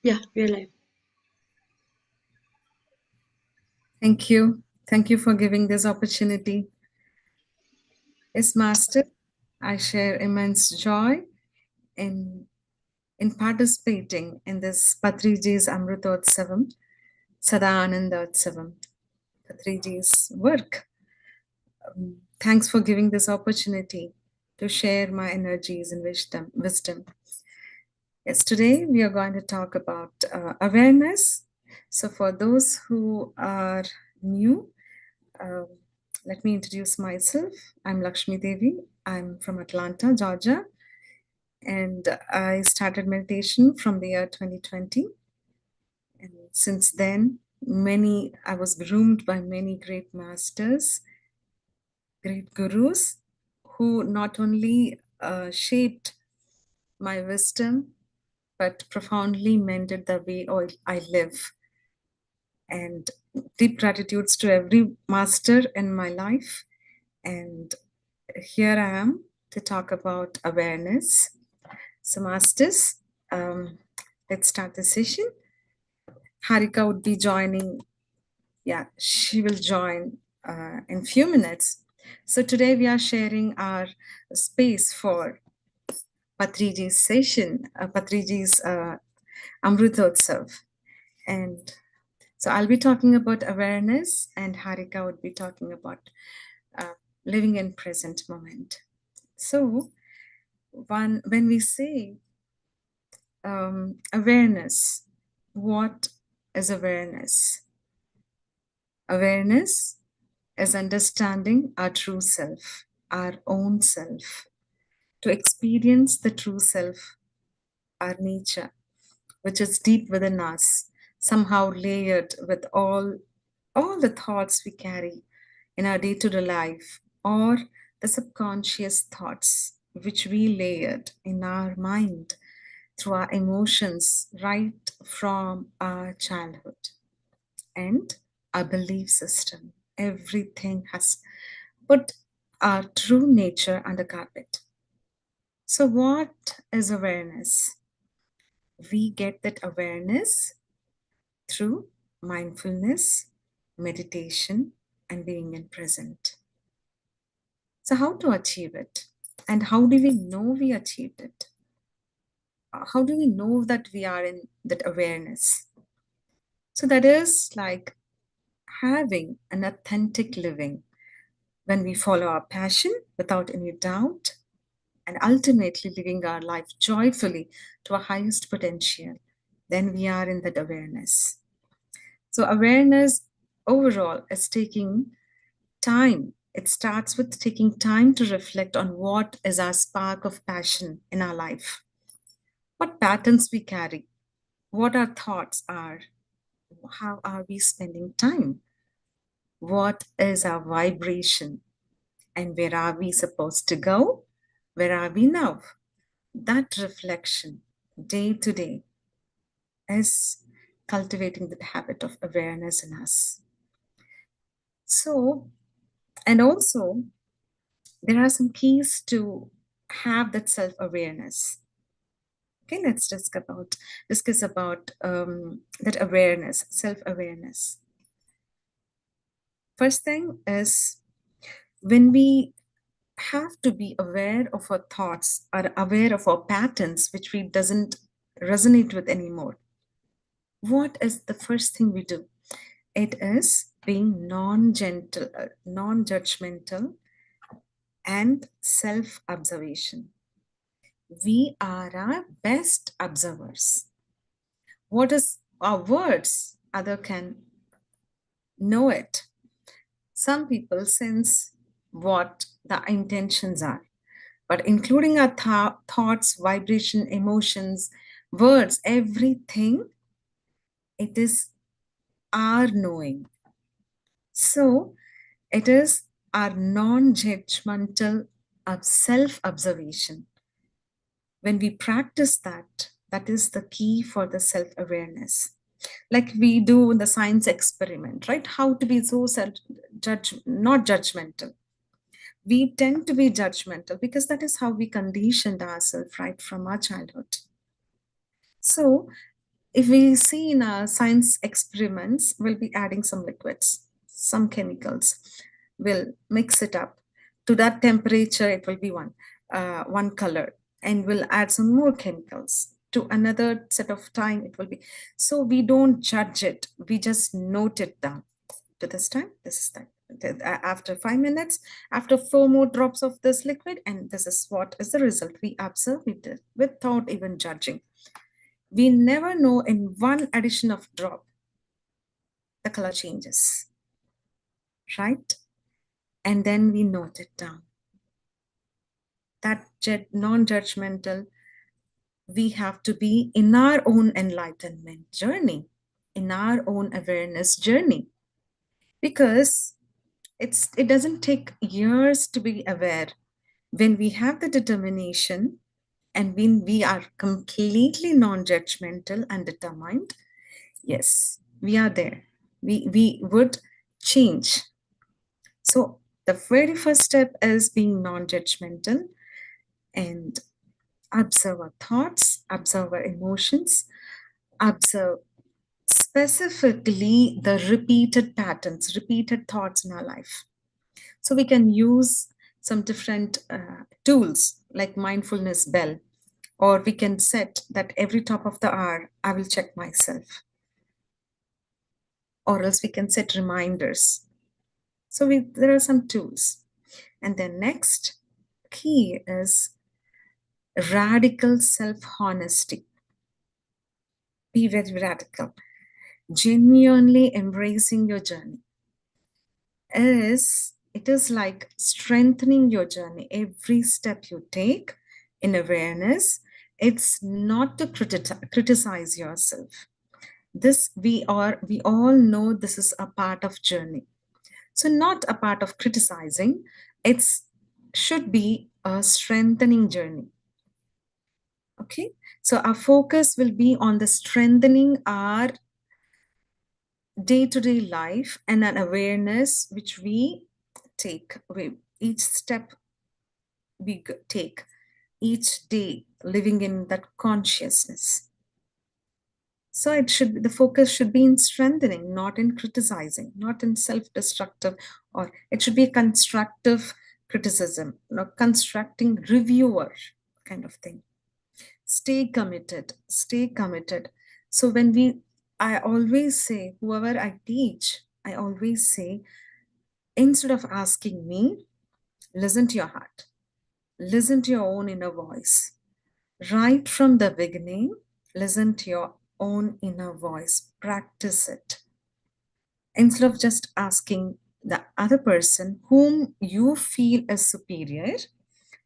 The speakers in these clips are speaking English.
Yeah, we're live. Thank you. Thank you for giving this opportunity. As Master, I share immense joy in, in participating in this Patriji's Amruthotsavam, Sadanandotsavam, Patriji's work. Thanks for giving this opportunity to share my energies and wisdom. Yes, today we are going to talk about awareness. So, for those who are new, Um, let me introduce myself. I'm Lakshmi Devi. I'm from Atlanta, Georgia, and I started meditation from the year 2020. And since then, I was groomed by many great masters, great gurus, who not only shaped my wisdom but profoundly mended the way I live. And deep gratitudes to every master in my life. And here I am to talk about awareness. So, masters, um, let's start the session. Harika would be joining. Yeah, she will join in few minutes. So today we are sharing our space for Patriji's session, Patriji's Amruthotsav. And so I'll be talking about awareness, and Harika would be talking about uh, living in present moment. So when we say awareness, what is awareness? Awareness is understanding our true self, our own self, to experience the true self, our nature, which is deep within us, somehow layered with all the thoughts we carry in our day-to-day life, or the subconscious thoughts which we layered in our mind through our emotions right from our childhood and our belief system. Everything has put our true nature under carpet. So, what is awareness? We get that awareness through mindfulness, meditation, and being in present. So, how to achieve it? And how do we know we achieved it? How do we know that we are in that awareness? So, that is like having an authentic living when we follow our passion without any doubt and ultimately living our life joyfully to our highest potential, then we are in that awareness. So, awareness overall is taking time. It starts with taking time to reflect on what is our spark of passion in our life, what patterns we carry, what our thoughts are, how are we spending time, what is our vibration, and where are we supposed to go, where are we now. That reflection day to day is cultivating the habit of awareness in us. So, and also, there are some keys to have that self awareness. Okay, let's discuss about that awareness, self awareness. First thing is when we have to be aware of our thoughts, are aware of our patterns, which we doesn't resonate with anymore. What is the first thing we do? It is being non-judgmental, and self-observation. We are our best observers. What is our words? Other can know it. Some people sense what the intentions are, but including our thoughts, vibration, emotions, words, everything, it is our knowing. So it is our non-judgmental self-observation. When we practice that, that is the key for the self-awareness. Like we do in the science experiment, right? How to be so not judgmental. We tend to be judgmental because that is how we conditioned ourselves right from our childhood. So If we see in our science experiments, we'll be adding some liquids, some chemicals. We'll mix it up. To that temperature, it will be one color, and we'll add some more chemicals. To another set of time, it will be. So we don't judge it. We just note it down. To this time, this is that. After 5 minutes, after 4 more drops of this liquid, and this is what is the result. We observe it without even judging. We never know in one addition of drop, the color changes, right? And then we note it down. That non-judgmental, we have to be in our own enlightenment journey, in our own awareness journey, because it doesn't take years to be aware. When we have the determination and when we are completely non-judgmental and determined, yes, we are there. We would change. So the very first step is being non-judgmental and observe our thoughts, observe our emotions, observe specifically the repeated patterns, repeated thoughts in our life. So we can use some different tools like mindfulness bell, or we can set that every top of the hour, I will check myself. Or else we can set reminders. So there are some tools. And then next key is radical self-honesty. Be very radical. Genuinely embracing your journey. It is like strengthening your journey. Every step you take in awareness, it's not to criticize yourself. This we all know this is a part of journey. So not a part of criticizing, it's should be a strengthening journey. Okay, so our focus will be on the strengthening our day-to-day life and an awareness which we take. Each step we take, each day living in that consciousness. So the focus should be in strengthening, not in criticizing, not in self-destructive, or it should be a constructive criticism, constructing reviewer kind of thing. Stay committed, stay committed. So I always say, whoever I teach, I always say, instead of asking me, listen to your heart, listen to your own inner voice. Right from the beginning, listen to your own inner voice, practice it. Instead of just asking the other person whom you feel is superior,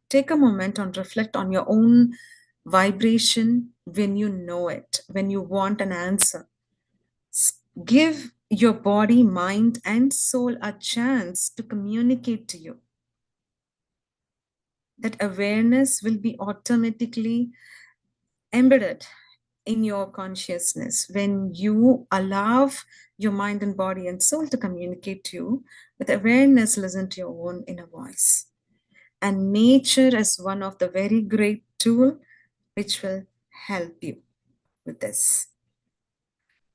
take a moment and reflect on your own vibration when you know it, when you want an answer. Give your body, mind, and soul a chance to communicate to you. That awareness will be automatically embedded in your consciousness when you allow your mind and body and soul to communicate to you. With awareness, listen to your own inner voice. And nature is one of the very great tool which will help you with this.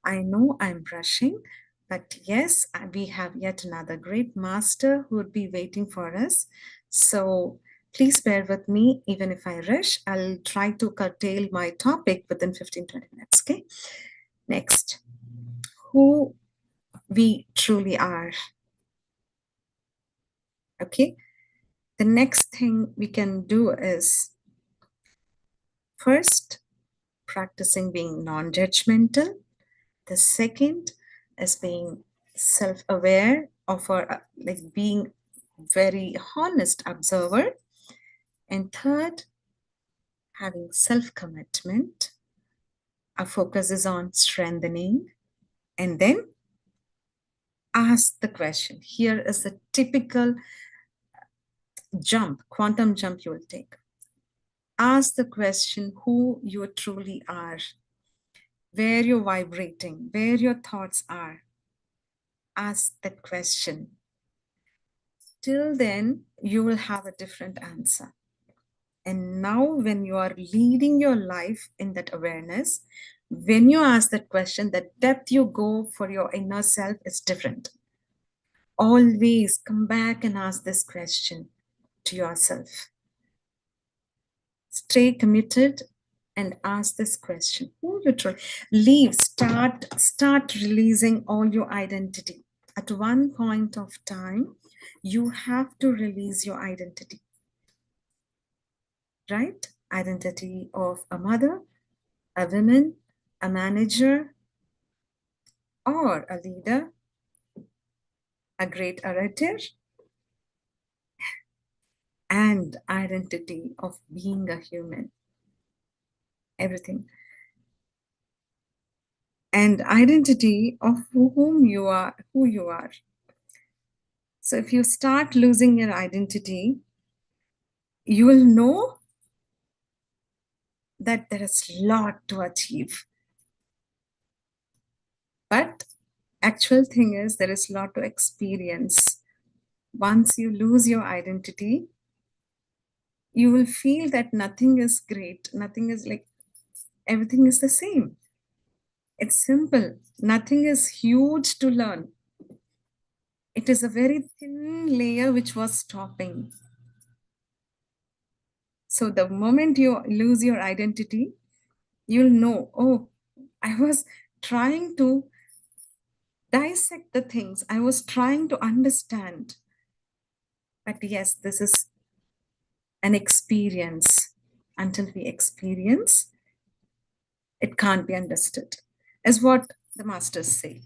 I know I'm rushing, but yes, we have yet another great master who would be waiting for us. So please bear with me. Even if I rush, I'll try to curtail my topic within 15-20 minutes. Okay. Next, who we truly are. Okay. The next thing we can do is first practicing being non-judgmental. The second is being self-aware of our, like being very honest observer. And third, having self-commitment. Our focus is on strengthening. And then ask the question. Here is the typical quantum jump you will take. Ask the question who you truly are, where you're vibrating, where your thoughts are. Ask that question. Till then, you will have a different answer. And now, when you are leading your life in that awareness, when you ask that question, the depth you go for your inner self is different. Always come back and ask this question to yourself. Stay committed and ask this question. Who you try? Leave, start releasing all your identity. At one point of time, you have to release your identity, right? Identity of a mother, a woman, a manager, or a leader, a great orator, and identity of being a human. Everything. And identity of whom you are, who you are. So if you start losing your identity, you will know that there is a lot to achieve. But actual thing is there is a lot to experience. Once you lose your identity, you will feel that nothing is great. Nothing is like, everything is the same. It's simple. Nothing is huge to learn. It is a very thin layer which was stopping. So the moment you lose your identity, you'll know, oh, I was trying to dissect the things. I was trying to understand. But yes, this is an experience. Until we experience, it can't be understood, is what the masters say.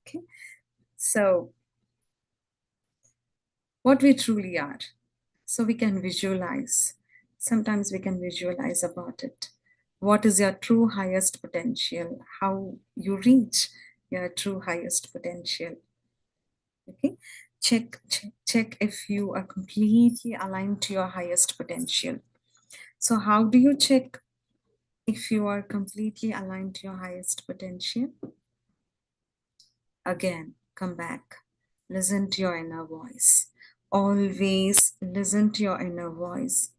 Okay. So, what we truly are. So we can visualize. Sometimes we can visualize about it. What is your true highest potential? How you reach your true highest potential? Okay. Check if you are completely aligned to your highest potential. So how do you check if you are completely aligned to your highest potential? Again, come back. Listen to your inner voice. Always listen to your inner voice.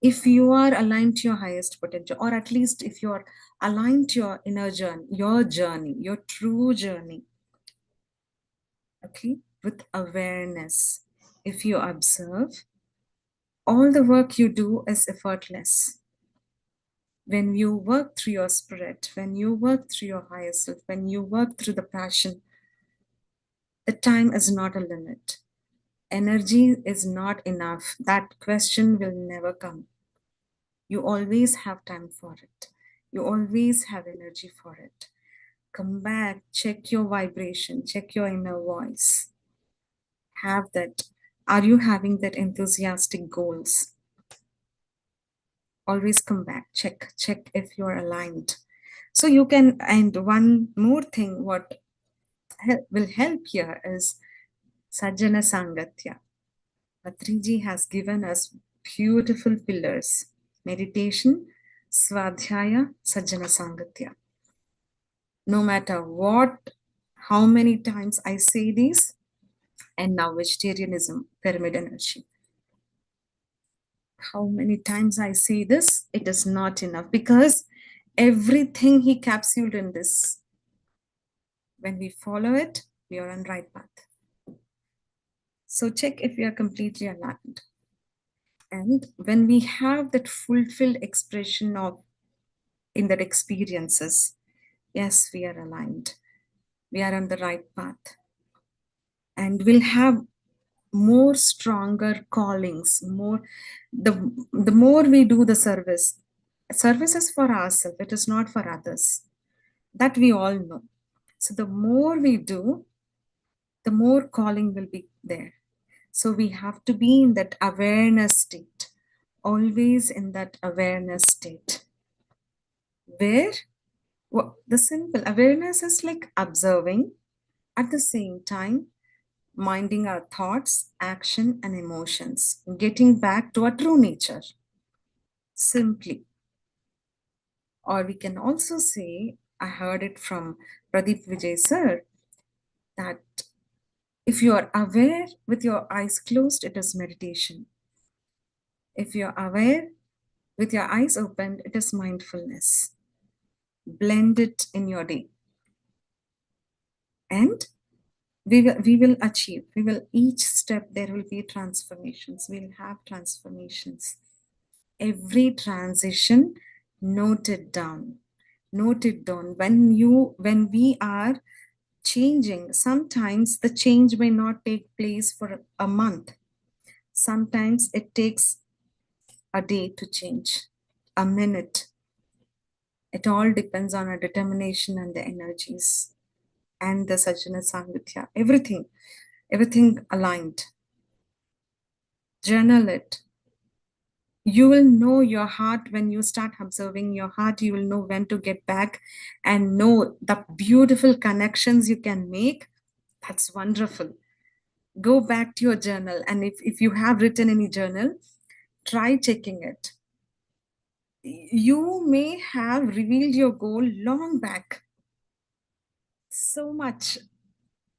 If you are aligned to your highest potential, or at least if you are aligned to your inner journey, your true journey, okay, with awareness, if you observe, all the work you do is effortless. When you work through your spirit, when you work through your higher self, when you work through the passion, the time is not a limit. Energy is not enough. That question will never come. You always have time for it. You always have energy for it. Come back, check your vibration, check your inner voice. Have that. Are you having that enthusiastic goals? Always come back, check if you're aligned. So you can, and one more thing, what will help here is Sajjana Sangatya. Patriji has given us beautiful pillars: meditation, Swadhyaya, Sajjana Sangatya. No matter what, how many times I say these, and now vegetarianism, pyramid energy. How many times I say this, it is not enough, because everything he capsuled in this. When we follow it, we are on right path. So check if we are completely aligned. And when we have that fulfilled expression of in that experiences, yes, we are aligned. We are on the right path. And we'll have more stronger callings, more the more we do the service. Service is for ourselves, it is not for others. That we all know. So the more we do, the more calling will be there. So we have to be in that awareness state, always in that awareness state, where the simple awareness is like observing, at the same time minding our thoughts, action, and emotions, getting back to our true nature, simply. Or we can also say, I heard it from Pradeep Vijay sir, that if you are aware with your eyes closed, it is meditation. If you're aware, with your eyes open, it is mindfulness. Blend it in your day. And we will achieve. We will, each step, there will be transformations. We'll have transformations. Every transition, note it down. Note it down. When we are changing, sometimes the change may not take place for a month. Sometimes it takes a day to change, a minute. It all depends on our determination and the energies and the Sajjana Sangitya. Everything aligned. Journal it. You will know your heart when you start observing your heart. You will know when to get back and know the beautiful connections you can make. That's wonderful. Go back to your journal, and if you have written any journal, try checking it. You may have revealed your goal long back. So much.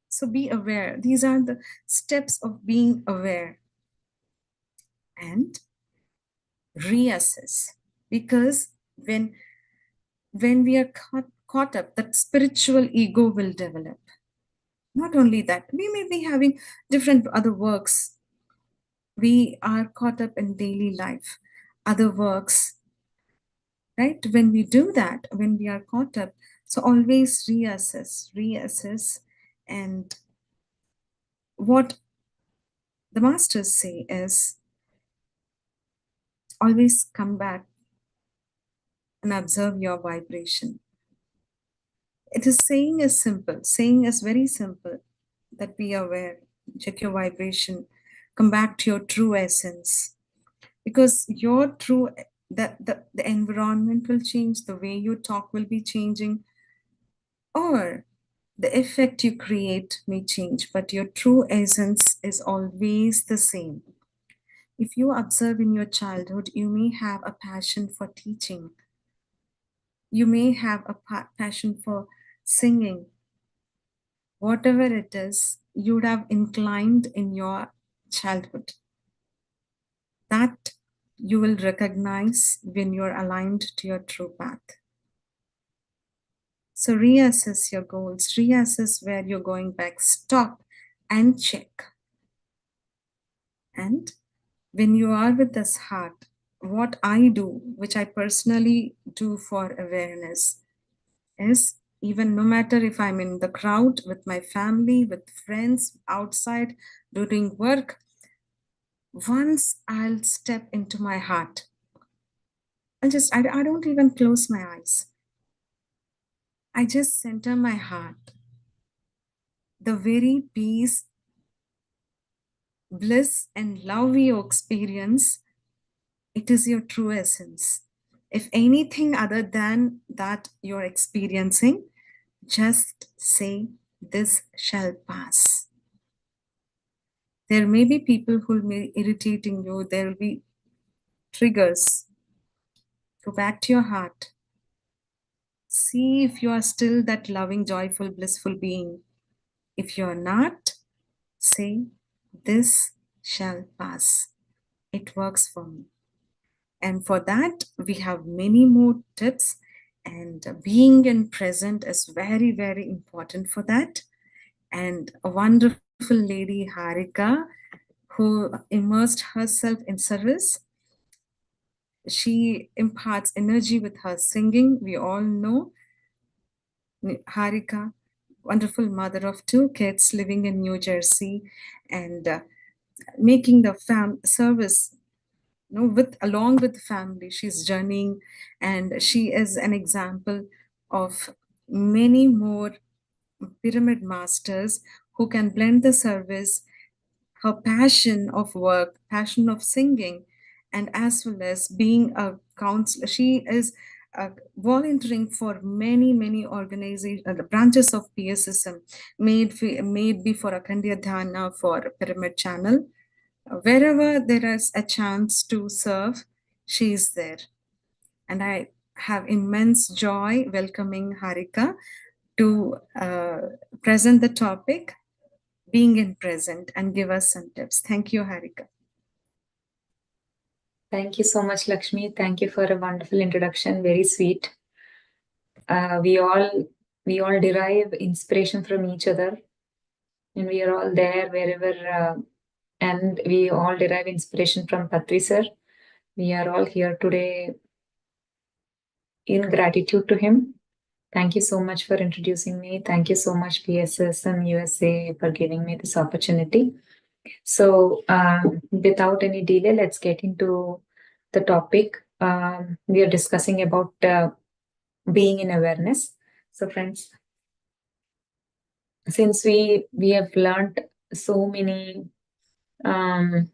So be aware. These are the steps of being aware. And reassess. Because when we are caught up, that spiritual ego will develop. Not only that, we may be having different other works. We are caught up in daily life, other works, right? When we do that, when we are caught up, so always reassess. And what the masters say is always come back and observe your vibration. It is saying is very simple, that be aware, check your vibration, come back to your true essence. Because your true, the environment will change, the way you talk will be changing, or the effect you create may change, but your true essence is always the same. If you observe in your childhood, you may have a passion for teaching. You may have a passion for singing. Whatever it is, you would have inclined in your childhood. That you will recognize when you're aligned to your true path. So reassess your goals, reassess where you're going back, stop and check. And when you are with this heart, what I do, which I personally do for awareness, is even no matter if I'm in the crowd with my family, with friends, outside, doing work, once I'll step into my heart, I don't even close my eyes. I just center my heart. The very peace, bliss, and love you experience, it is your true essence. If anything other than that you're experiencing, just say, this shall pass. There may be people who may be irritating you, there will be triggers. Go back to your heart. See if you are still that loving, joyful, blissful being. If you are not, say, this shall pass. It works for me. And for that, we have many more tips. And being in present is very, very important for that. And a wonderful lady, Harika, who immersed herself in service. She imparts energy with her singing. We all know Harika, wonderful mother of two kids living in New Jersey, and making the service, with along with the family. She's journeying, and she is an example of many more pyramid masters who can blend the service, her passion of work, passion of singing, and as well as being a counselor. She is volunteering for many organizations, branches of PSSM, made be for Akandya Dhyana, for Pyramid Channel. Wherever there is a chance to serve, she is there. And I have immense joy welcoming Harika to present the topic, being in present, and give us some tips. Thank you, Harika. Thank you so much, Lakshmi. Thank you for a wonderful introduction. Very sweet. Uh, we all we all derive inspiration from each other, and we are all there wherever. And we all derive inspiration from Patri sir. We are all here today in gratitude to him. Thank you so much for introducing me. Thank you so much, PSSM USA, for giving me this opportunity. So, without any delay, let's get into the topic. We are discussing about being in awareness. So, friends, since we have learned so many um,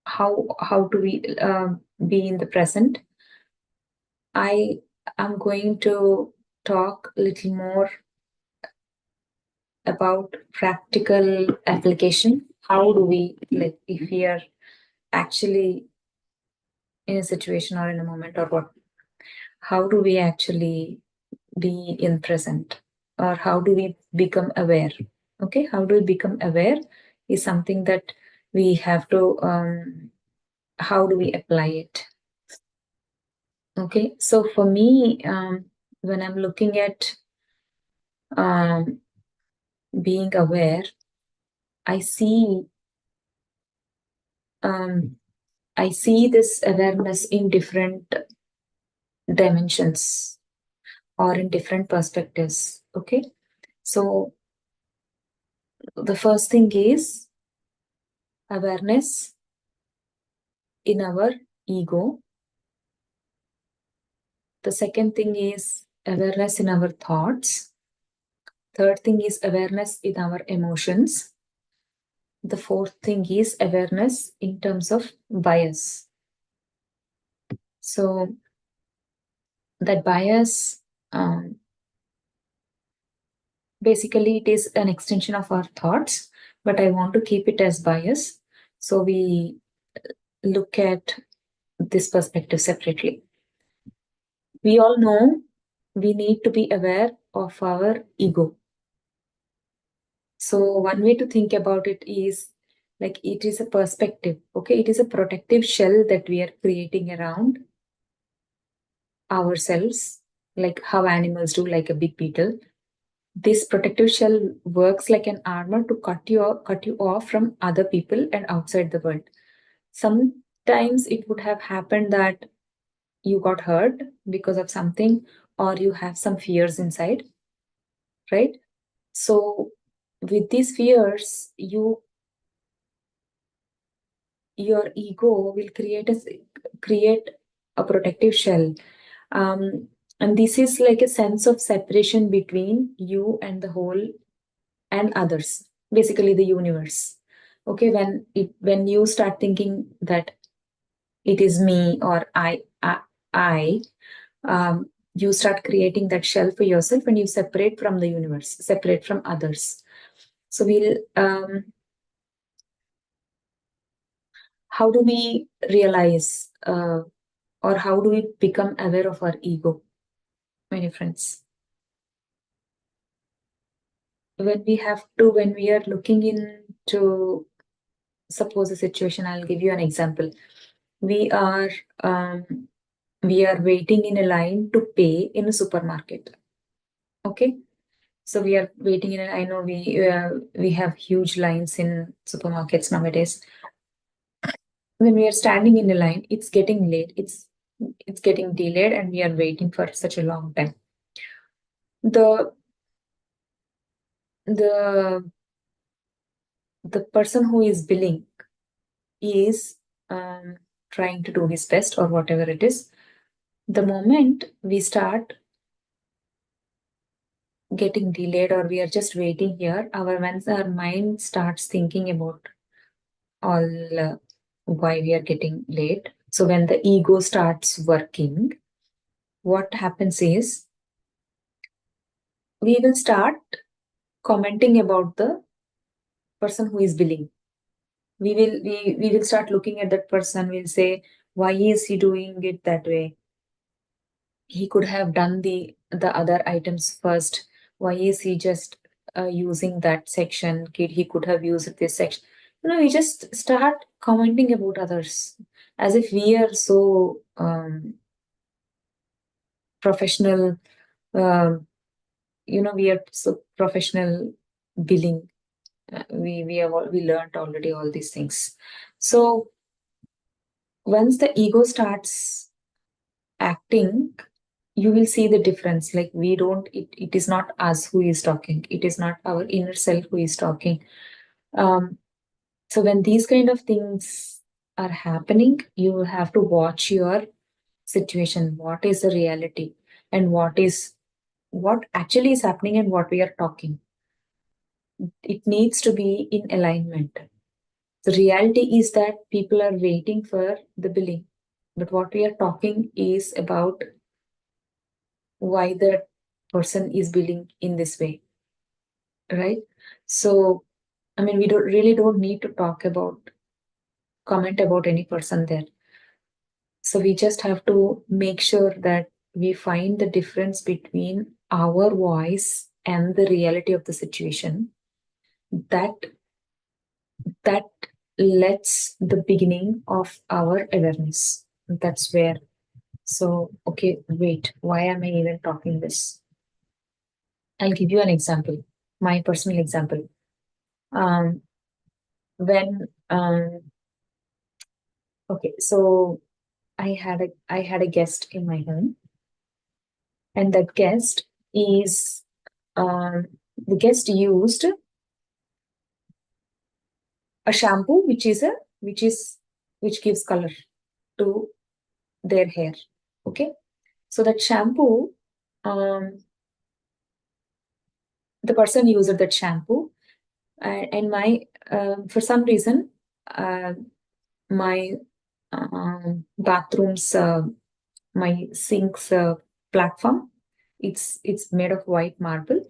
how do we be in the present, I am going to talk a little more about practical application. How do we, like, if we are actually in a situation or in a moment or what, how do we actually be in present, or how do we become aware? Okay, how do we become aware is something that we have to how do we apply it? Okay, so for me, when I'm looking at um, being aware, I see um, I see this awareness in different dimensions or in different perspectives. Okay, so the first thing is awareness in our ego. The second thing is awareness in our thoughts. Third thing is awareness in our emotions. The fourth thing is awareness in terms of bias. So that bias, basically it is an extension of our thoughts, but I want to keep it as bias. So we look at this perspective separately. We all know we need to be aware of our ego. So one way to think about it is like it is a perspective. Okay, it is a protective shell that we are creating around ourselves, like how animals do, like a big beetle. This protective shell works like an armor to cut you off from other people and outside the world. Sometimes it would have happened that you got hurt because of something, or you have some fears inside, right? So with these fears, your ego will create a protective shell, um, and this is like a sense of separation between you and the whole and others, basically the universe. Okay, when you start thinking that it is me or I you start creating that shell for yourself, and you separate from the universe, separate from others. So we'll how do we realize or how do we become aware of our ego, my friends? When we are looking into, suppose a situation, I'll give you an example. We are um, we are waiting in a line to pay in a supermarket. Okay, so we are waiting in. I know we have huge lines in supermarkets nowadays. When we are standing in a line, it's getting late. It's getting delayed, and we are waiting for such a long time. The the the person who is billing is trying to do his best or whatever it is. The moment we start getting delayed or we are just waiting here, once our mind starts thinking about all why we are getting late. So when the ego starts working, what happens is we will start commenting about the person who is billing. We will start looking at that person. We'll say, why is he doing it that way? He could have done the other items first. Why is he just using that section? He could have used this section. We just start commenting about others. as if we are so professional, we are so professional billing. We learned already all these things. So once the ego starts acting, you will see the difference. Like it is not us who is talking. It is not our inner self who is talking. So when these kind of things are happening, you have to watch your situation. What is the reality, and what actually is happening, and what we are talking. It needs to be in alignment. The reality is that people are waiting for the billing, but what we are talking is about why the person is billing in this way, right? So, I mean, we don't need to comment about any person there. So we just have to make sure that we find the difference between our voice and the reality of the situation. That lets the beginning of our awareness. That's where. So, okay, wait, why am I even talking this? I'll give you an example, my personal example. When okay, so I had a guest in my home, and that guest is the guest used a shampoo which gives color to their hair. Okay, so that shampoo, the person used that shampoo, and my for some reason, my bathrooms, my sink's platform, it's made of white marble.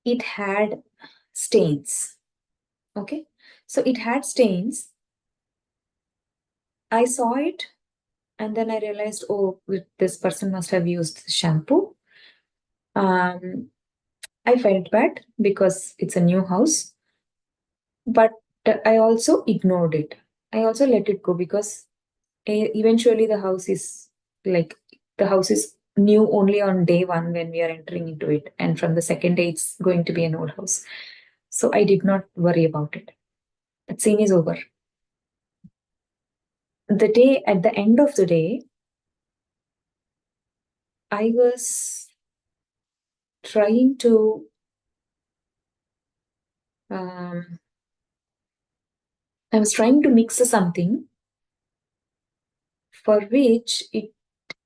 It had stains. Okay, so it had stains. I saw it, and then I realized, oh, this person must have used shampoo. I felt bad because it's a new house, but I also ignored it. I also let it go because eventually the house is new only on day one when we are entering into it, and from the second day it's going to be an old house. So I did not worry about it. That scene is over. At the end of the day, I was trying to mix something for which it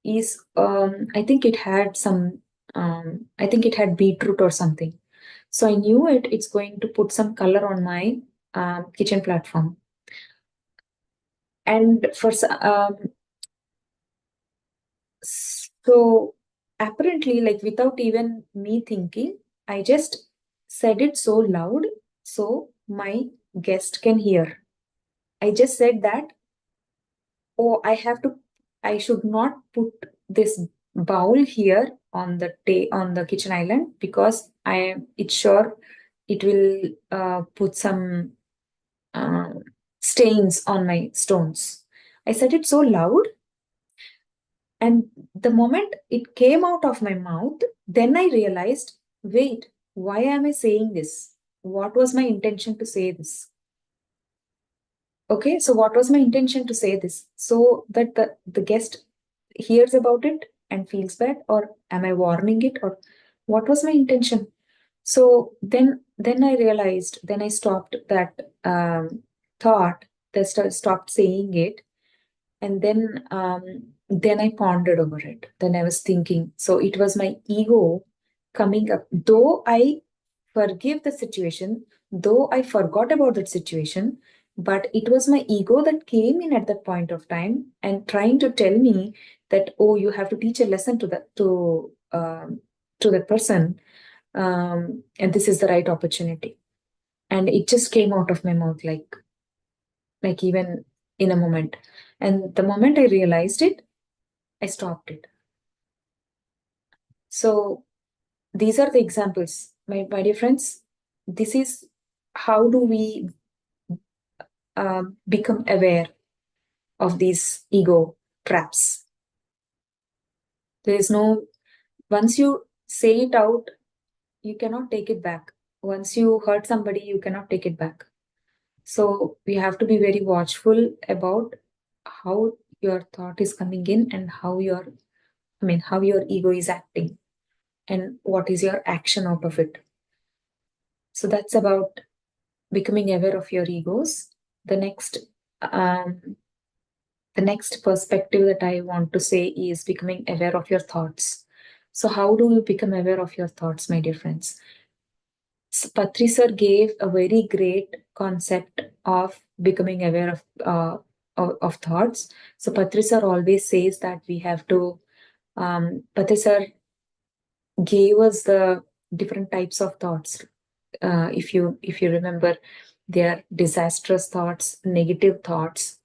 is, I think it had beetroot or something. So I knew it's going to put some color on my kitchen platform. And so apparently, like without even me thinking, I just said it so loud so my guest can hear. I just said that, oh, I should not put this bowl here on the kitchen island because it's sure it will put some stains on my stones. I said it so loud, and the moment it came out of my mouth, then I realized, wait, why am I saying this? What was my intention to say this? Okay, so what was my intention to say this? So that the guest hears about it and feels bad, or am I warning it, or what was my intention? So then I realized, then I stopped that thought, stopped saying it, and then I pondered over it. Then I was thinking, so it was my ego coming up. Though I forgive the situation, though I forgot about that situation, but it was my ego that came in at that point of time and trying to tell me that, oh, you have to teach a lesson to that person, and this is the right opportunity. And it just came out of my mouth like even in a moment. And the moment I realized it, I stopped it. So these are the examples, my dear friends. This is how do we become aware of these ego traps. There is no, once you say it out, you cannot take it back. Once you hurt somebody, you cannot take it back. So we have to be very watchful about how your thought is coming in and how your ego is acting and what is your action out of it. So that's about becoming aware of your egos. The next perspective that I want to say is becoming aware of your thoughts. So how do you become aware of your thoughts, my dear friends? So Patri sir gave a very great concept of becoming aware of thoughts. So Patri sir always says that we have to. Patri sir gave us the different types of thoughts. If you remember, they are disastrous thoughts, negative thoughts,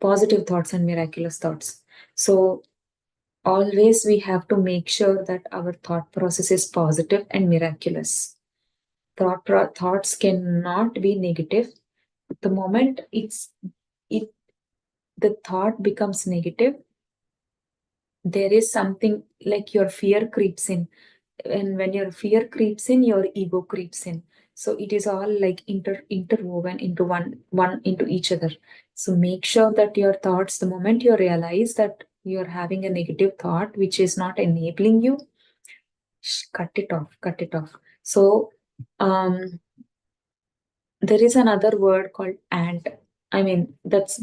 positive thoughts, and miraculous thoughts. So always we have to make sure that our thought process is positive and miraculous. Thoughts cannot be negative. The moment the thought becomes negative, there is something like your fear creeps in. And when your fear creeps in, your ego creeps in. So it is all like interwoven into one into each other. So make sure that your thoughts, the moment you realize that you're having a negative thought which is not enabling you, cut it off. So there is another word called ant. I mean, that's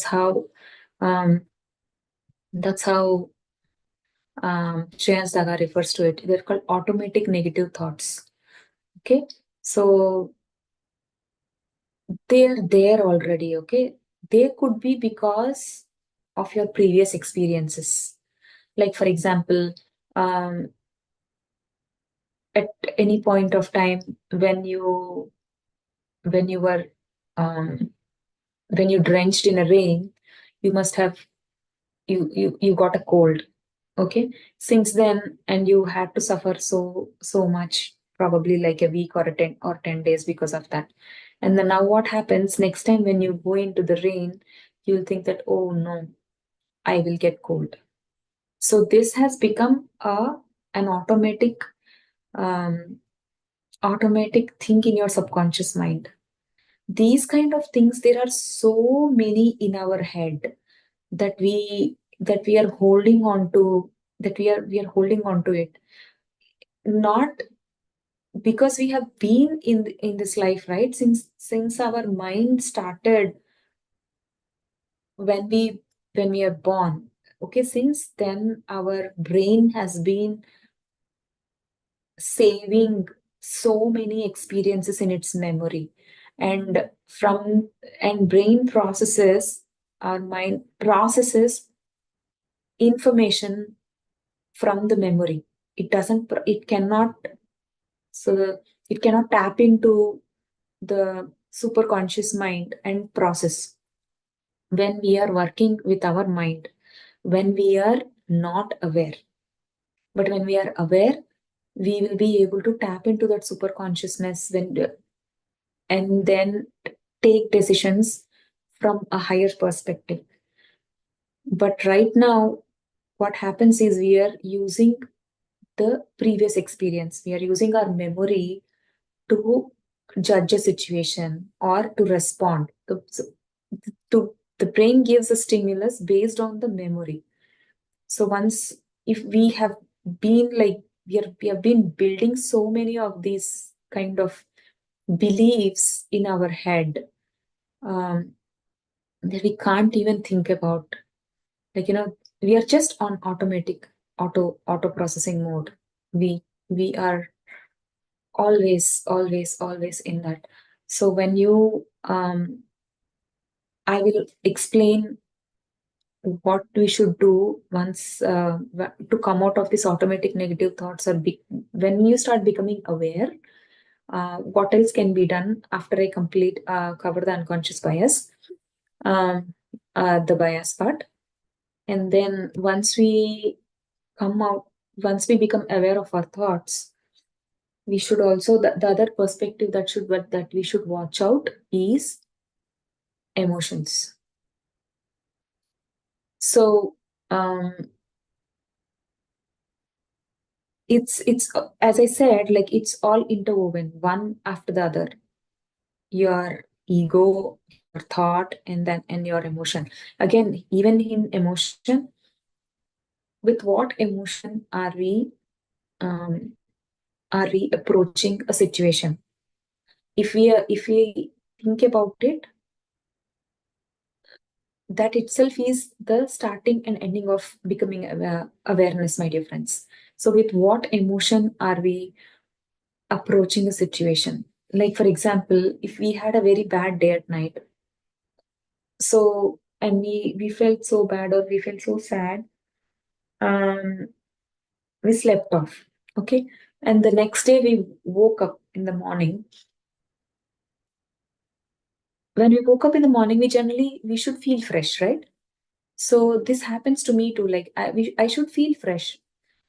how Shreyas Daga refers to it. They're called automatic negative thoughts. Okay, so they're there already. Okay, they could be because of your previous experiences. Like for example, at any point of time when you were when you drenched in a rain, you must have you got a cold. Okay, since then, and you had to suffer so much, probably like a week or 10 days because of that. And then now what happens next time when you go into the rain, you'll think that, oh no, I will get cold. So this has become an automatic thing in your subconscious mind. These kind of things, there are so many in our head that we are holding on to, we are holding on to it, not because we have been in this life, right? Since our mind started when we are born. Okay, since then our brain has been saving so many experiences in its memory, and brain processes, our mind processes information from the memory. It cannot, it cannot tap into the superconscious mind and process when we are working with our mind, when we are not aware. But when we are aware, we will be able to tap into that super consciousness and then take decisions from a higher perspective. But right now, what happens is we are using the previous experience. We are using our memory to judge a situation or to respond. The brain gives a stimulus based on the memory. So once, if we have been like, we have been building so many of these kind of beliefs in our head, that we can't even think about. Like, we are just on auto processing mode. We are always in that. So when you I will explain what we should do once to come out of this automatic negative thoughts, or when you start becoming aware. What else can be done after I cover the unconscious bias, the bias part, and then once we become aware of our thoughts, we should also, the other perspective that we should watch out is emotions. So it's as I said, like it's all interwoven, one after the other. Your ego, your thought, and your emotion. Again, even in emotion, with what emotion are we approaching a situation? If we think about it, that itself is the starting and ending of becoming awareness, my dear friends. So with what emotion are we approaching a situation? Like, for example, if we had a very bad day at night, so and we felt so bad or we felt so sad, um we slept off, okay, and the next day we woke up in the morning. When we woke up in the morning, we should feel fresh, right? So this happens to me too. Like I should feel fresh,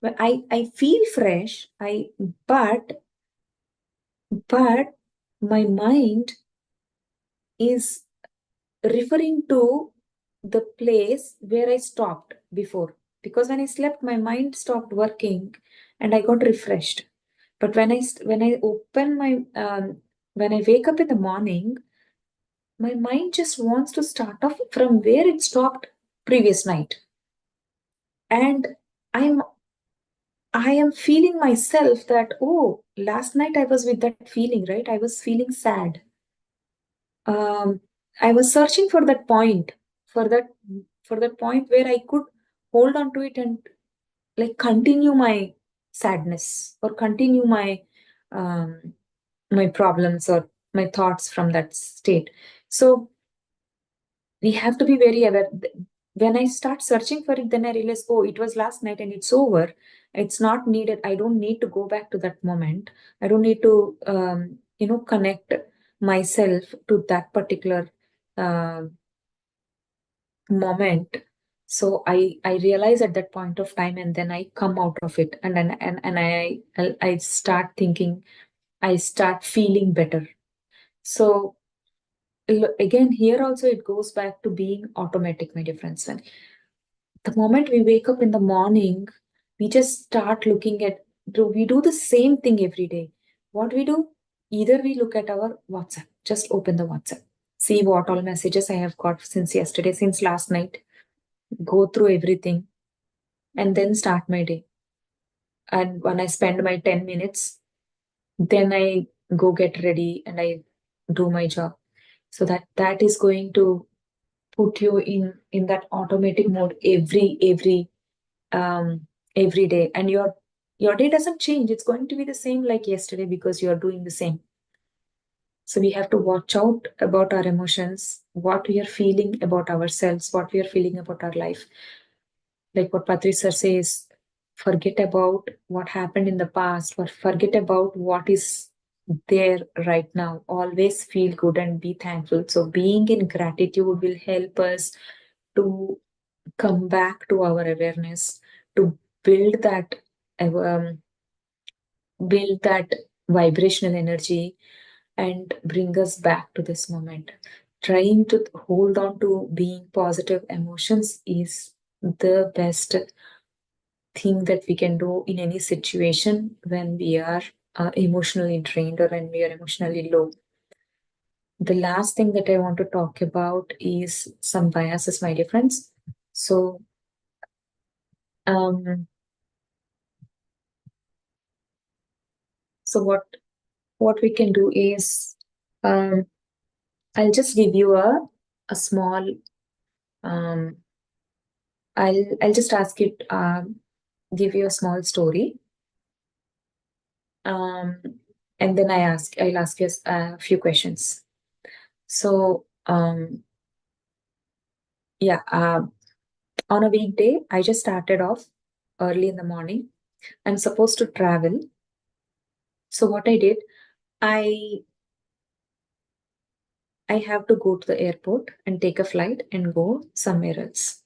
but I feel fresh. But my mind is referring to the place where I stopped before. Because when I slept, my mind stopped working, and I got refreshed. But when I open my when I wake up in the morning, my mind just wants to start off from where it stopped previous night, and I'm I am feeling myself that, oh, last night I was with that feeling, right? I was feeling sad. Um, I was searching for that point, for that for that point where I could hold on to it and like continue my sadness or continue um, my problems or my thoughts from that state. So we have to be very aware. When I start searching for it, then I realize, oh, it was last night and it's over. It's not needed. I don't need to go back to that moment. I don't need to, connect myself to that particular uh, moment. So I realize at that point of time, and then I come out of it, and then and I start thinking, I start feeling better. So again, here also it goes back to being automatic, my dear friends. When the moment we wake up in the morning, we just start looking at, we do the same thing every day. What we do, either we look at our WhatsApp, just open the WhatsApp, see what all messages I have got since yesterday, since last night, go through everything, and then start my day. And when I spend my 10 minutes, then I go get ready and I do my job. So that is going to put you in that automatic mode every day, and your day doesn't change. It's going to be the same like yesterday because you're doing the same. So we have to watch out about our emotions, what we are feeling about ourselves, what we are feeling about our life. Like what Patriji sir says, forget about what happened in the past, or forget about what is there right now. Always feel good and be thankful. So being in gratitude will help us to come back to our awareness, to build that um, build that vibrational energy and bring us back to this moment. Trying to hold on to being positive emotions is the best thing that we can do in any situation when we are emotionally drained or when we are emotionally low. The last thing that I want to talk about is some biases, my dear friends. So, um, so what we can do is, um, I'll just give you a small. Um, I'll just ask you, give you a small story, um, and then I'll ask you a few questions. So, yeah, on a weekday, I just started off early in the morning. I'm supposed to travel. So what I did, I I have to go to the airport and take a flight and go somewhere else.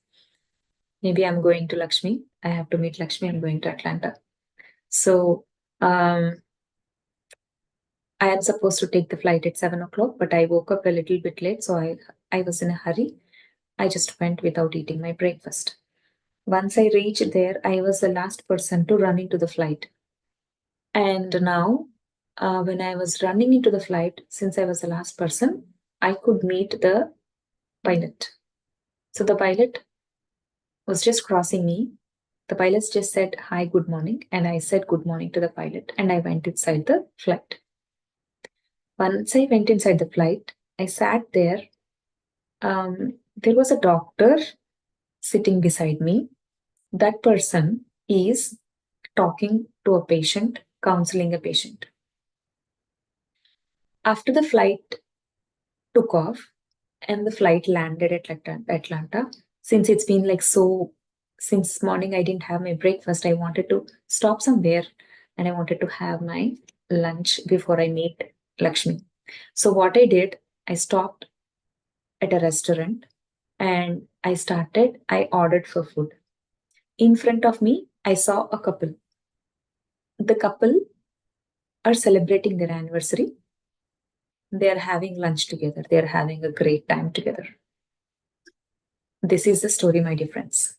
Maybe I'm going to Lakshmi. I have to meet Lakshmi. I'm going to Atlanta. So um, I am supposed to take the flight at 7 o'clock, but I woke up a little bit late. So I was in a hurry. I just went without eating my breakfast. Once I reached there, I was the last person to run into the flight. And now, when I was running into the flight, since I was the last person, I could meet the pilot. So the pilot was just crossing me. The pilot just said, "Hi, good morning." And I said good morning to the pilot, and I went inside the flight. Once I went inside the flight, I sat there. There was a doctor sitting beside me. That person is talking to a patient, counseling a patient. After the flight took off and the flight landed at Atlanta, since it's been like so, since morning I didn't have my breakfast, I wanted to stop somewhere and I wanted to have my lunch before I meet Lakshmi. So what I did, I stopped at a restaurant and I ordered for food. In front of me, I saw a couple. The couple are celebrating their anniversary. They are having lunch together. They are having a great time together. This is the story, my dear friends.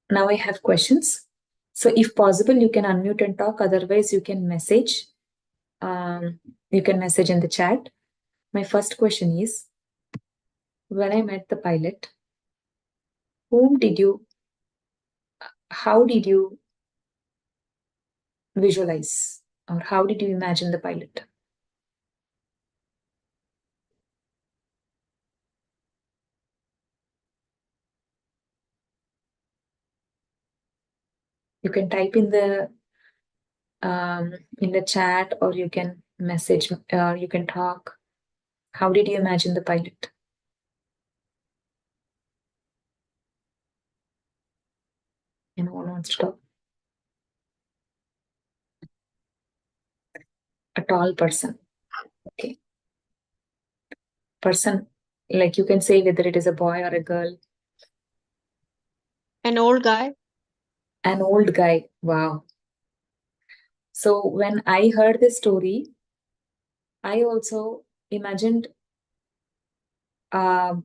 Now I have questions. So if possible, you can unmute and talk. Otherwise, you can message. You can message in the chat. My first question is, when I met the pilot, how did you visualize or how did you imagine the pilot? You can type in the chat, or you can message, you can talk. How did you imagine the pilot? Anyone wants to talk? A tall person. Okay. Person, like you can say whether it is a boy or a girl. An old guy. An old guy. Wow. So when I heard this story, I also imagined a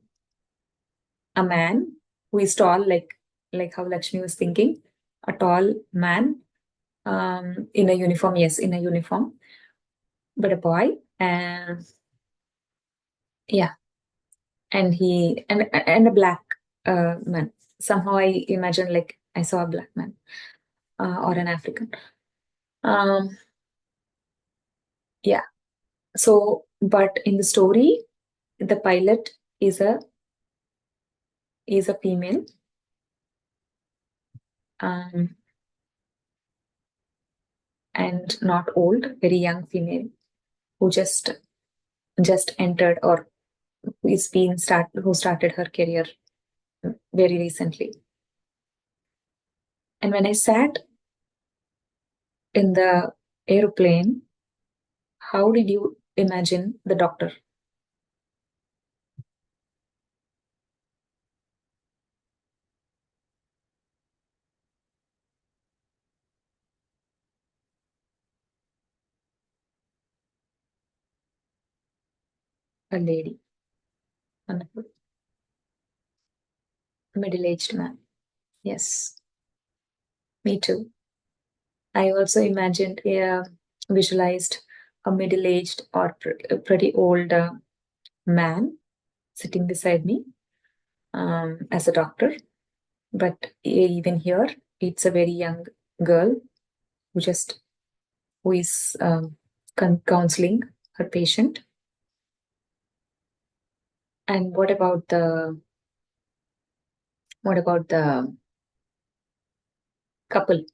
man who is tall, like how Lakshmi was thinking, a tall man in a uniform. Yes, in a uniform, but a boy, and yeah, and a black man. Somehow I imagined like I saw a black man or an African. Yeah. So, but in the story, the pilot is a female. And not old, very young female who just entered, or who started her career very recently. And when I sat in the airplane, how did you imagine the doctor? A lady. Wonderful. Middle-aged man. Yes. Me too. I also visualized a middle-aged or pretty old man sitting beside me as a doctor. But even here, it's a very young girl who is counseling her patient. And what about the couple?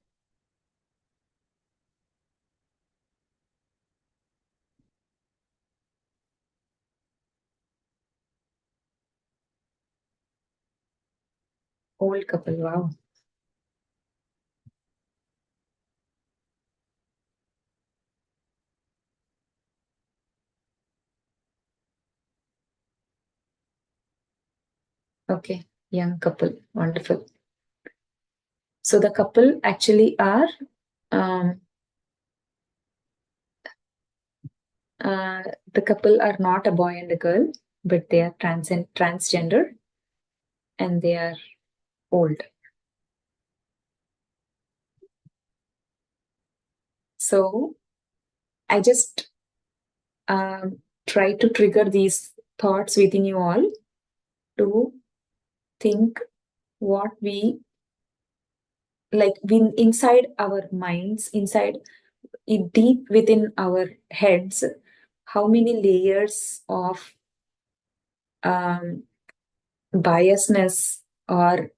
Old couple, wow. Okay, young couple, wonderful. So the couple actually are the couple are not a boy and a girl. but they are transgender and they are old. So I just try to trigger these thoughts within you all to think what we like inside our minds, inside deep within our heads, how many layers of um, biasness or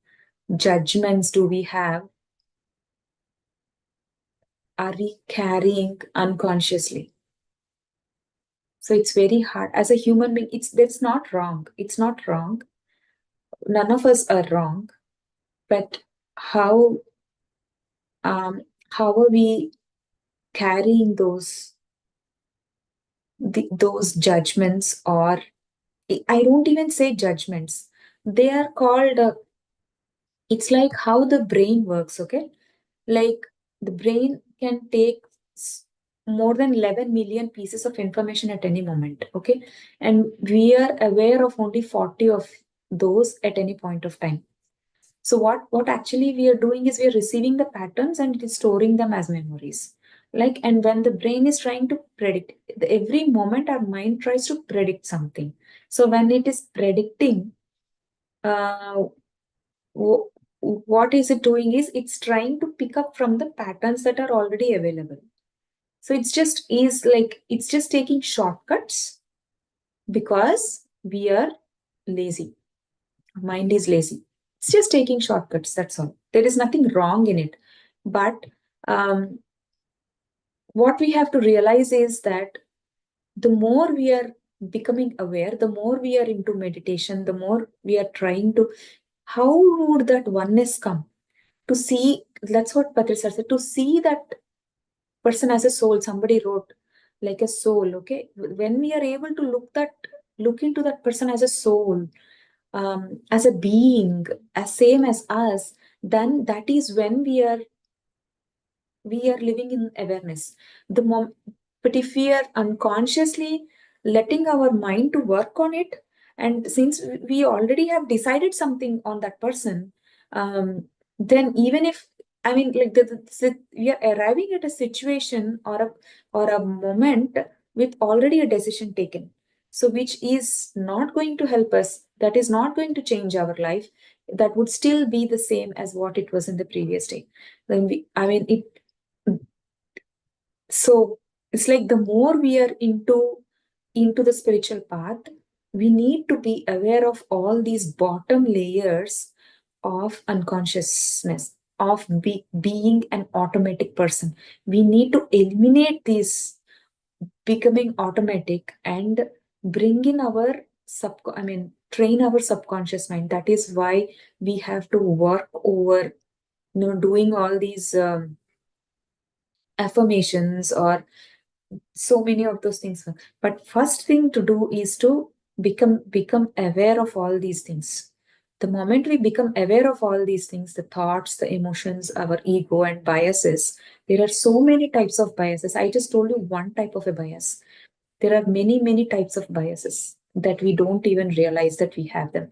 judgments do we have, are we carrying unconsciously? So it's very hard as a human being. That's not wrong. It's not wrong. None of us are wrong. But how how are we carrying those judgments? Or I don't even say judgments. They are called. It's like how the brain works. Okay, like the brain can take more than 11 million pieces of information at any moment. Okay, and we are aware of only 40 of those at any point of time. So what actually we are doing is we are receiving the patterns and it is storing them as memories. Like, and when the brain is trying to predict, every moment our mind tries to predict something. So when it is predicting, uh, what is it doing is it's trying to pick up from the patterns that are already available. So it's just taking shortcuts because we are lazy. Mind is lazy. It's just taking shortcuts. That's all. There is nothing wrong in it. But um, what we have to realize is that the more we are becoming aware, the more we are into meditation, the more we are trying to, how would that oneness come? To see, that's what Patriji said, to see that person as a soul. Somebody wrote like a soul. Okay, when we are able to look into that person as a soul, as a being, as same as us, then that is when we are living in awareness. But if we are unconsciously letting our mind to work on it, and since we already have decided something on that person, then even if I mean, like we are arriving at a situation or a moment with already a decision taken. So which is not going to help us. That is not going to change our life. That would still be the same as what it was in the previous day. Then so it's like the more we are into the spiritual path, we need to be aware of all these bottom layers of unconsciousness, of being an automatic person. We need to eliminate these becoming automatic and bring in our train our subconscious mind. That is why we have to work over, doing all these affirmations or so many of those things. But first thing to do is to become aware of all these things. The moment we become aware of all these things, the thoughts, the emotions, our ego and biases, there are so many types of biases. I just told you one type of a bias. There are many types of biases that we don't even realize that we have them.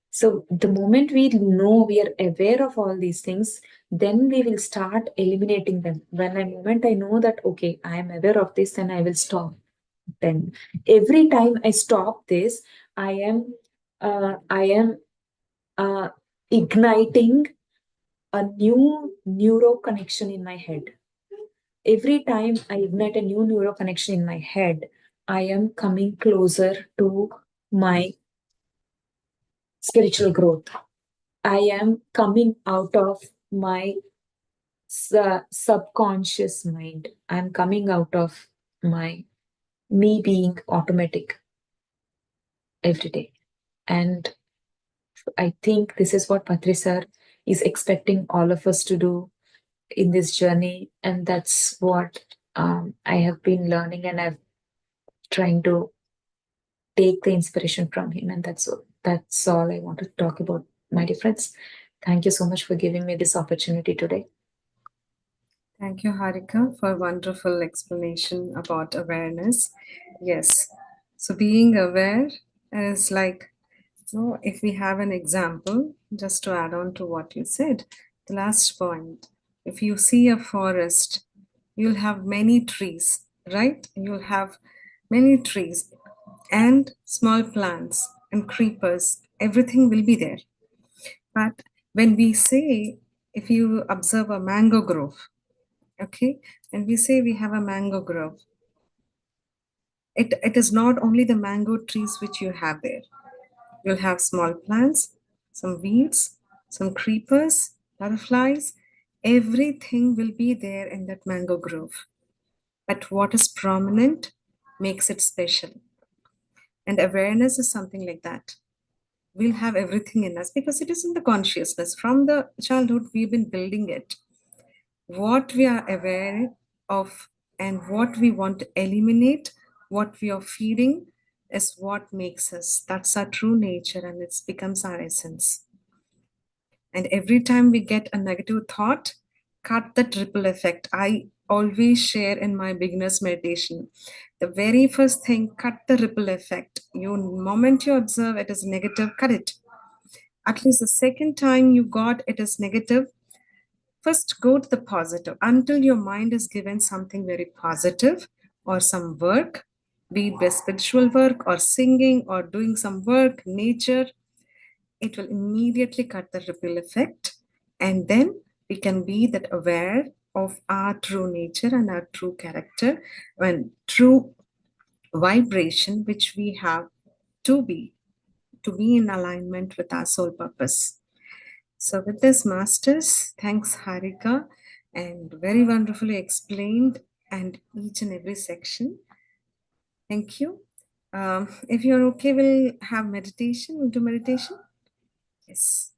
So the moment we know, we are aware of all these things, then we will start eliminating them. When the moment I know that, okay, I am aware of this, then I will stop. Then every time I stop this, I am igniting a new neuro connection in my head. Every time I ignite a new neuro connection in my head, I am coming closer to my spiritual growth. I am coming out of my subconscious mind. I'm coming out of my me being automatic every day. And I think this is what Patri sir is expecting all of us to do in this journey. And that's what I have been learning, and I've trying to take the inspiration from him. And that's all I want to talk about, my dear friends. Thank you so much for giving me this opportunity today. Thank you, Harika, for a wonderful explanation about awareness. Yes. So being aware It's like, so if we have an example, just to add on to what you said, the last point, if you see a forest, you'll have many trees, right? You'll have many trees and small plants and creepers, everything will be there. But when we say, if you observe a mango grove, okay, when we say we have a mango grove, it is not only the mango trees which you have there. You'll have small plants, some weeds, some creepers, butterflies. Everything will be there in that mango grove. But what is prominent makes it special. And awareness is something like that. We'll have everything in us because it is in the consciousness. From the childhood, we've been building it. What we are aware of and what we want to eliminate, what we are feeding, is what makes us. That's our true nature and it becomes our essence. And every time we get a negative thought, cut the ripple effect. I always share in my beginner's meditation. The very first thing, cut the ripple effect. You moment you observe it is negative, cut it. At least the second time you got it is negative, first go to the positive until your mind is given something very positive or some work, be it by spiritual work or singing or doing some work, nature, it will immediately cut the ripple effect. And then we can be that aware of our true nature and our true character and true vibration, which we have to be in alignment with our soul purpose. So, with this, Masters, thanks, Harika, and very wonderfully explained and each and every section. Thank you. If you're okay, we'll have meditation. We'll do meditation. Yes.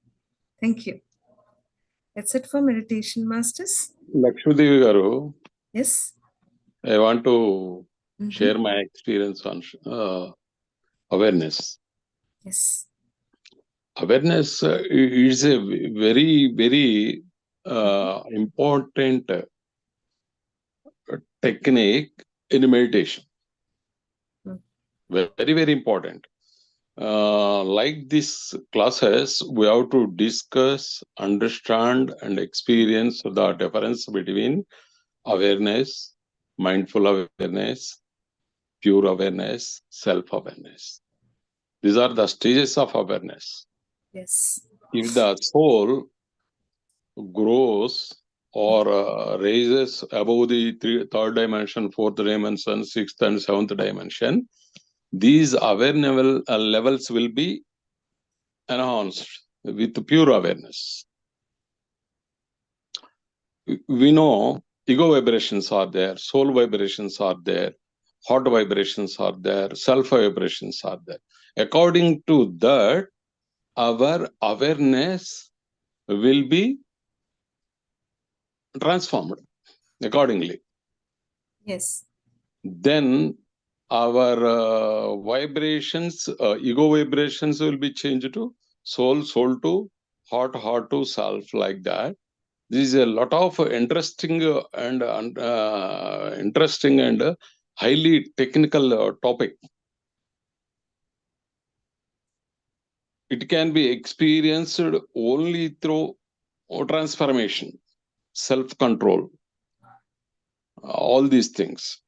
Thank you. That's it for meditation, Masters. Lakshmi garu, Yes. I want to Mhm. share my experience on awareness. Yes. Awareness is a very, very important technique in meditation. Mm. Very, very important. Like this classes, we have to discuss, understand, and experience the difference between awareness, mindful awareness, pure awareness, self-awareness. These are the stages of awareness. Yes. If the soul grows or raises above the third dimension, fourth dimension, sixth and seventh dimension, these awareness levels will be enhanced with pure awareness. We know ego vibrations are there, soul vibrations are there, heart vibrations are there, self vibrations are there. According to that, our awareness will be transformed accordingly. Yes. Then our vibrations, ego vibrations will be changed to soul, soul to heart, heart to self, like that. This is a lot of interesting and highly technical topic. It can be experienced only through transformation, self-control, all these things.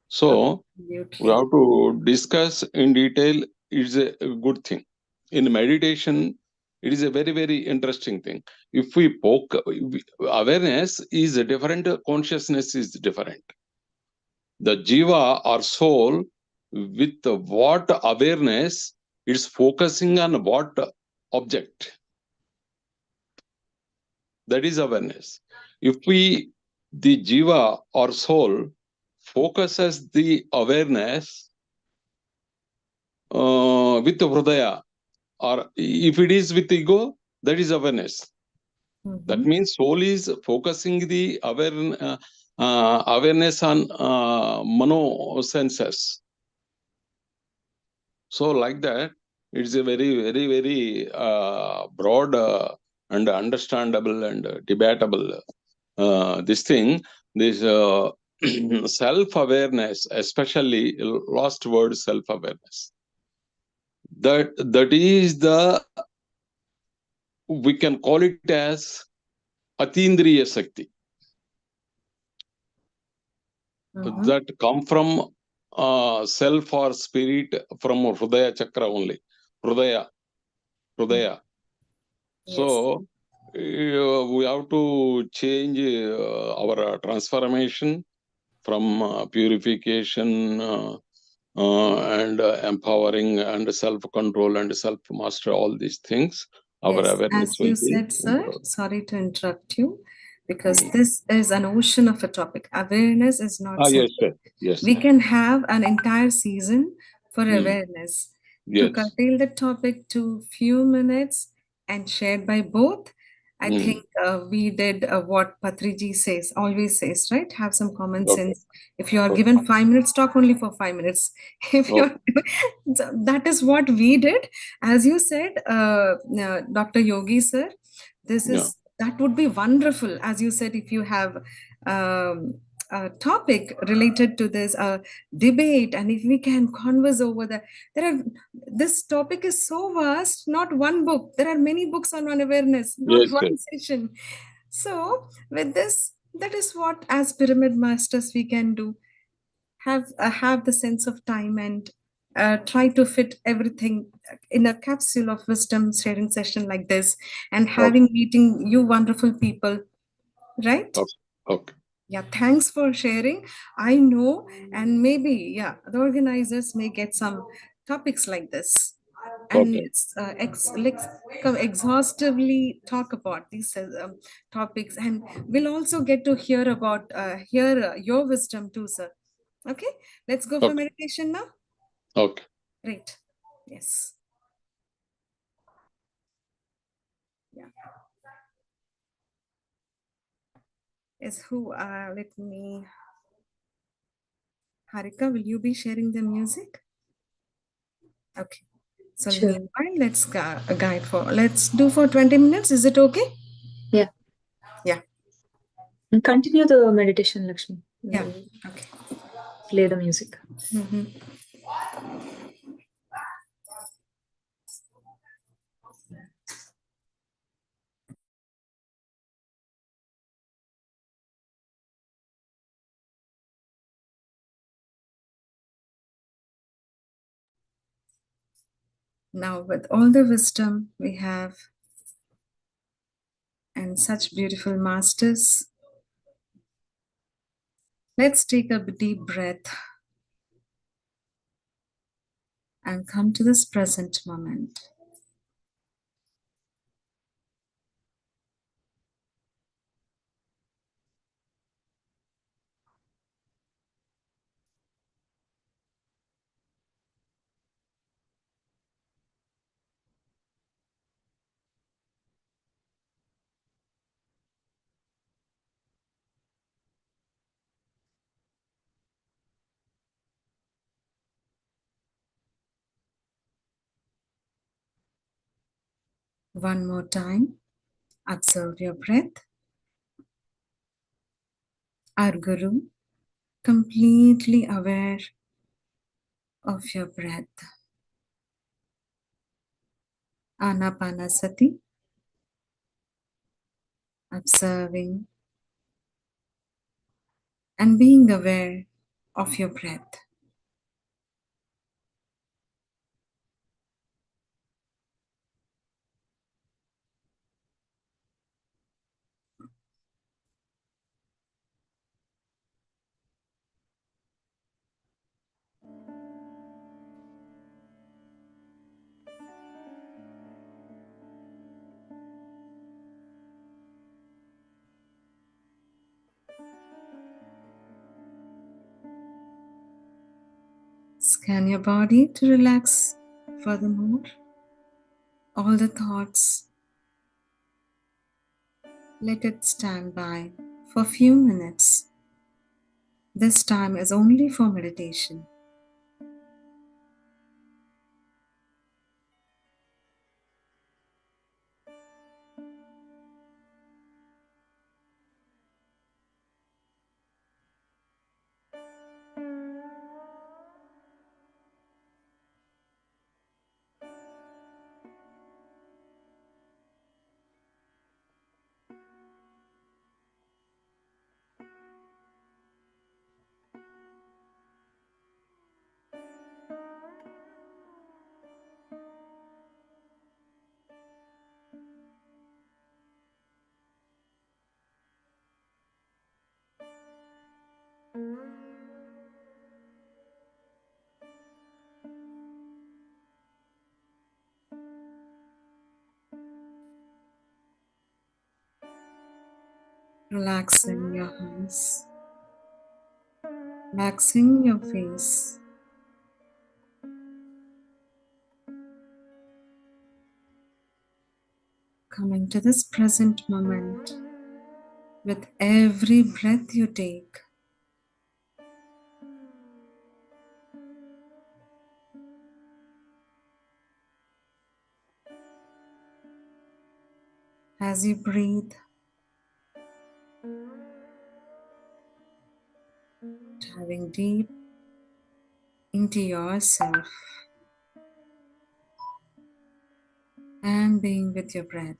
So we have to discuss in detail. It's a good thing. In meditation, it is a very, very interesting thing. If we poke, awareness is different, consciousness is different. The jiva or soul, with what awareness, it's focusing on what object. That is awareness. If the jiva or soul focuses the awareness with hridaya, or if it is with ego, that is awareness. That means soul is focusing the awareness on mano senses. So like that, it's a very, very, very broad and understandable and debatable this thing. This self-awareness, especially last word, self-awareness. That is the, we can call it as Atindriya Sakti. That come from self or spirit from Hridaya Chakra only. Hridaya. So we have to change our transformation from purification and empowering and self-control and self-master, all these things. Our Yes, awareness as will you be said, sir, sorry to interrupt you, because Mm. this is an ocean of a topic. Awareness is not Yes, simple. sir. Yes, We sir. can have an entire season for awareness. To Yes. curtail the topic to few minutes and shared by both, I think we did what Patriji says, always says, right? Have some common Okay. sense. If you are Okay. given 5 minutes, talk only for 5 minutes. If you're that is what we did. As you said, Dr. Yogi sir, this Yeah. is that would be wonderful. As you said, if you have a topic related to this debate, and if we can converse over that, this topic is so vast. Not one book. There are many books on awareness. Not Yes, sir. one session. So with this, that is what as pyramid masters we can do. Have the sense of time and try to fit everything in a capsule of wisdom sharing session like this, and having meeting you wonderful people, right? Okay. Okay. Yeah, thanks for sharing. I know, and maybe, yeah, the organizers may get some topics like this. And Okay. let's exhaustively talk about these topics, and we'll also get to hear about your wisdom too, sir. Okay, let's go for Okay. meditation now. Okay. Great. Yes. Yeah. Yes. Who? Let me. Harika, will you be sharing the music? Okay. So Sure. meanwhile, let's guide for. Let's do for 20 minutes. Is it okay? Yeah. Yeah. And continue the meditation, Lakshmi. Yeah. Okay. Play the music. Now, with all the wisdom we have and such beautiful masters, let's take a deep breath and come to this present moment. One more time, observe your breath. Our Guru, completely aware of your breath. Anapanasati, observing and being aware of your breath. Scan your body to relax furthermore. All the thoughts, let it stand by for a few minutes. This time is only for meditation. Relaxing your hands, relaxing your face. Coming to this present moment with every breath you take. As you breathe, diving deep into yourself and being with your breath.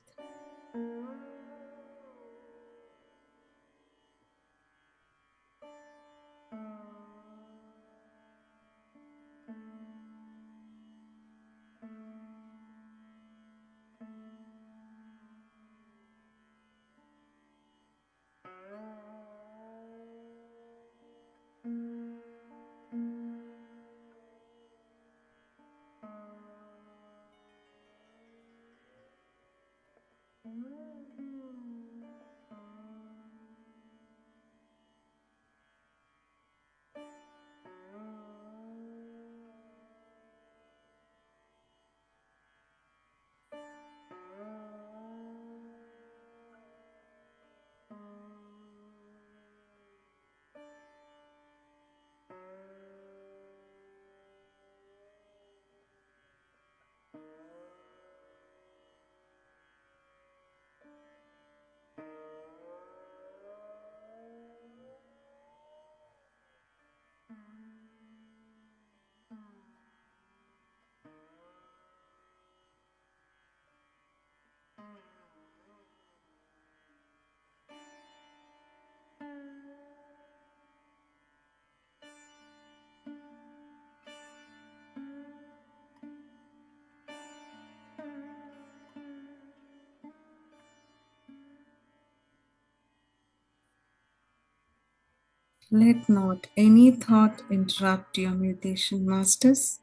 Let not any thought interrupt your meditation, masters.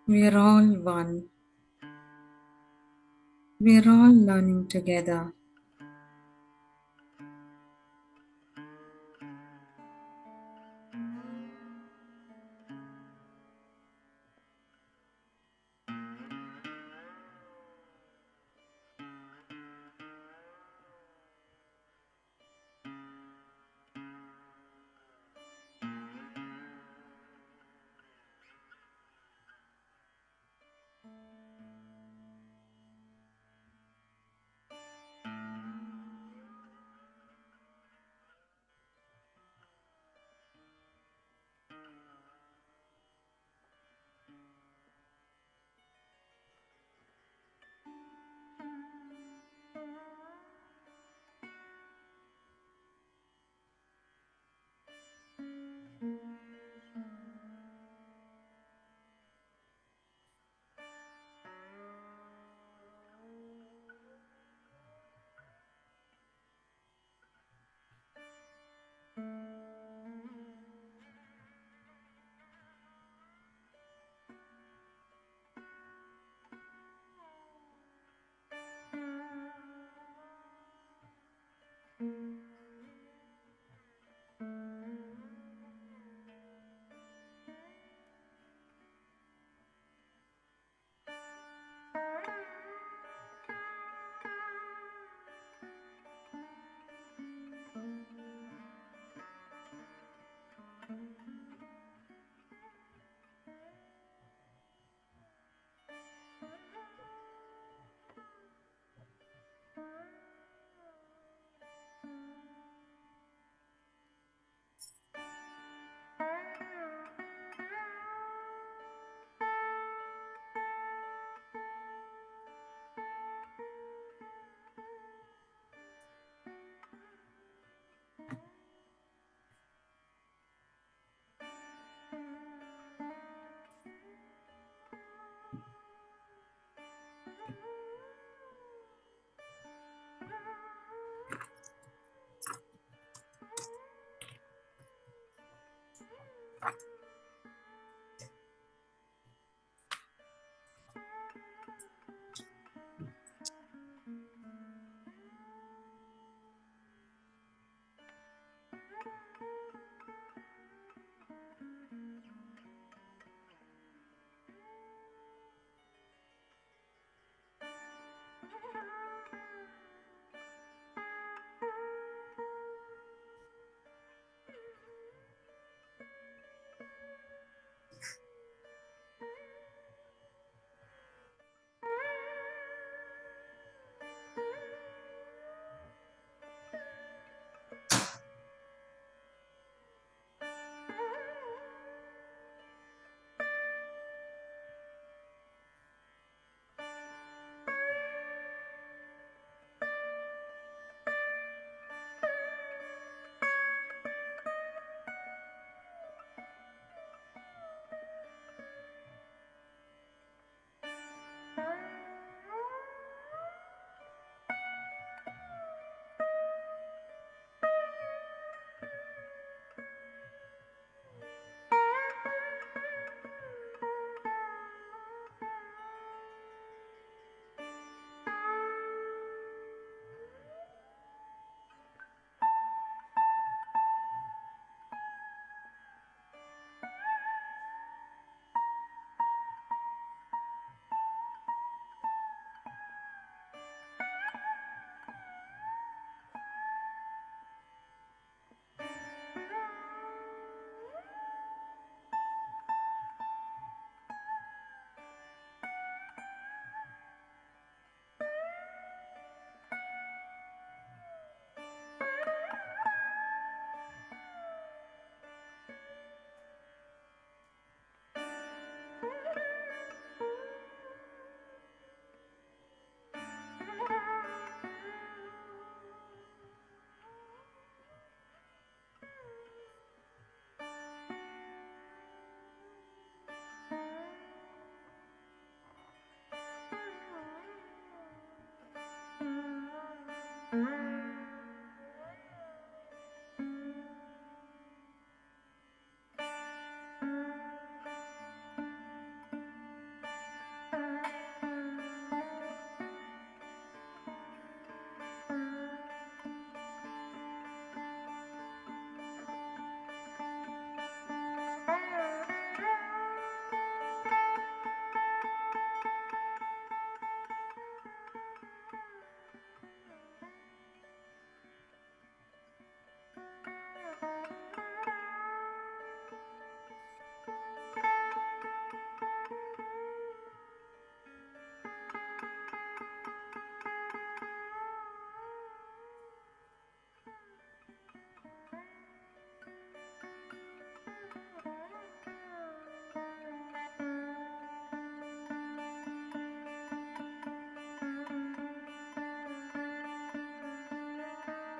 We are all one. We are all learning together.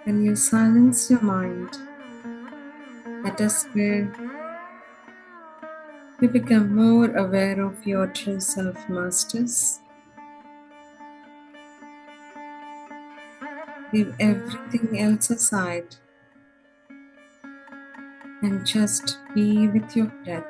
When you silence your mind, that is where you become more aware of your true self, masters. Leave everything else aside and just be with your breath.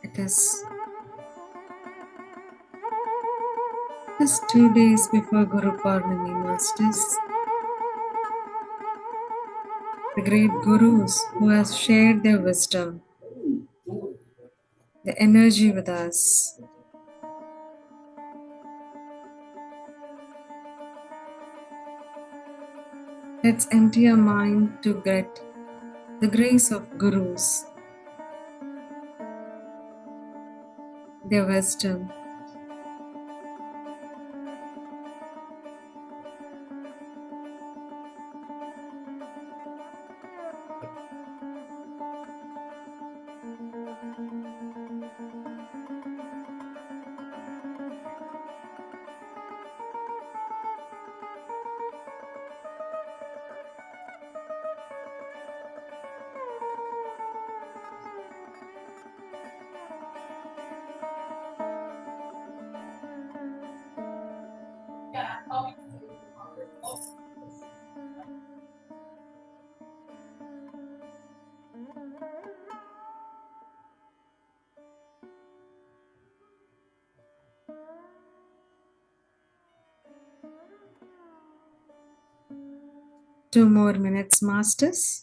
It is just 2 days before Guru Purnami, masters. The great gurus who have shared their wisdom, the energy with us. Let's empty our mind to get the grace of gurus, their wisdom. Two more minutes, masters.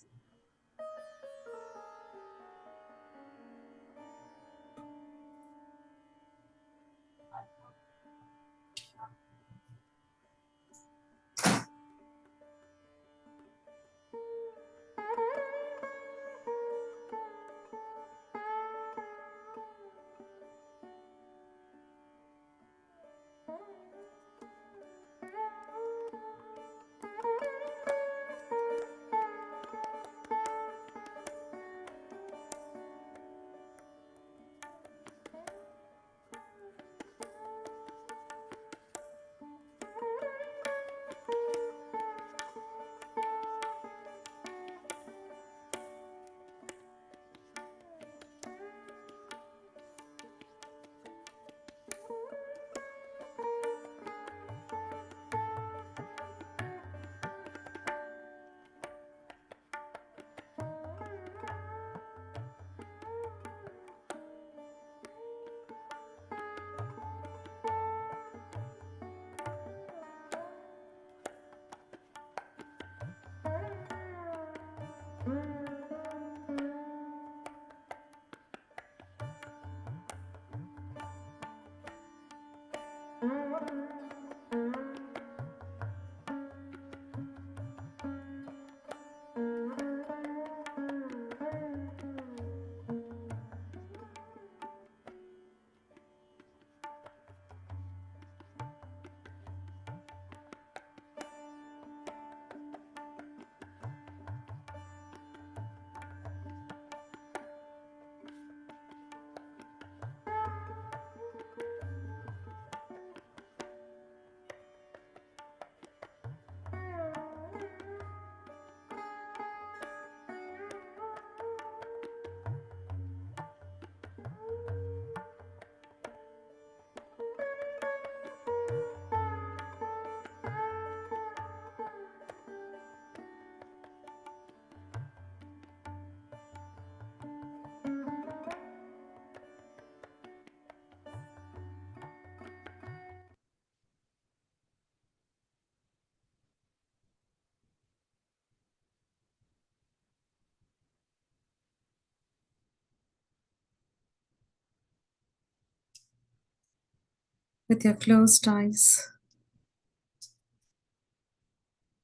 With your closed eyes,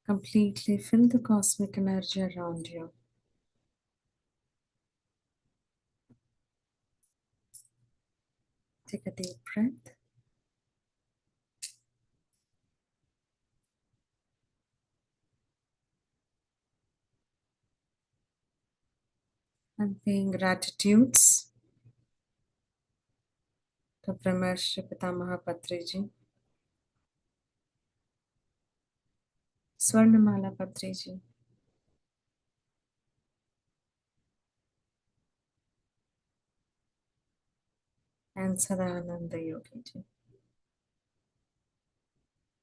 completely fill the cosmic energy around you. Take a deep breath. And paying gratitudes to Brahmarshi Pitamaha Patriji, Swarnamala Patriji, and Sadananda Yogiji.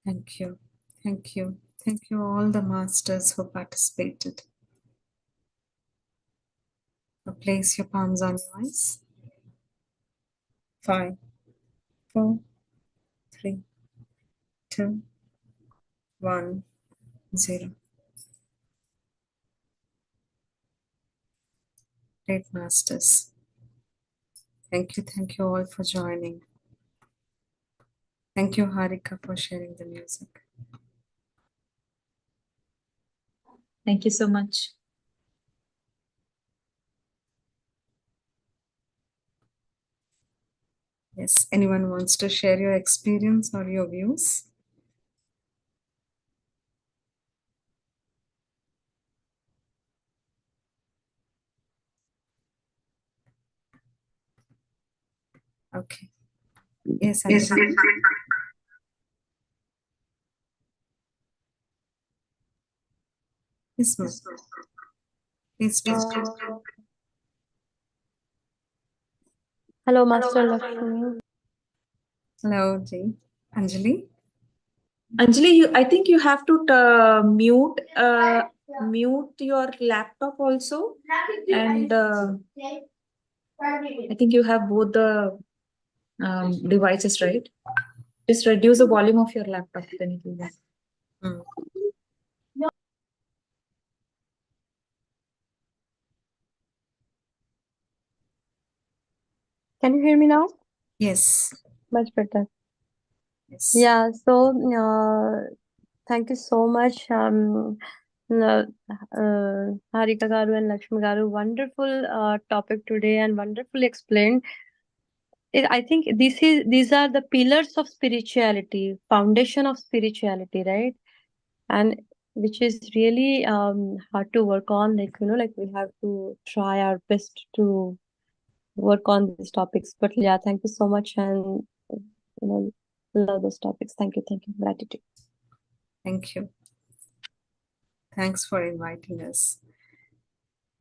Thank you. Thank you. Thank you all the masters who participated. So place your palms on your eyes. 5, 4, 3, 2, 1, 0. Great masters. Thank you all for joining. Thank you, Harika, for sharing the music. Thank you so much. Yes, anyone wants to share your experience or your views? Okay. Yes, Anjali. Yes, ma'am. Please do. Hello, Master Lakshmi. Hello, Ji. Anjali? Anjali, I think you have to mute your laptop also, and I think you have both the devices, right? Just reduce the volume of your laptop, then it will work. Hmm. Can you hear me now? Yes. Much better. Yes. Yeah, so thank you so much, Harika Garu and Lakshmi Garu. Wonderful topic today and wonderfully explained. I think these are the pillars of spirituality, foundation of spirituality, right? And which is really hard to work on. Like we have to try our best to work on these topics. But yeah, thank you so much, and love those topics. Thank you, gratitude. Thank you. Thanks for inviting us.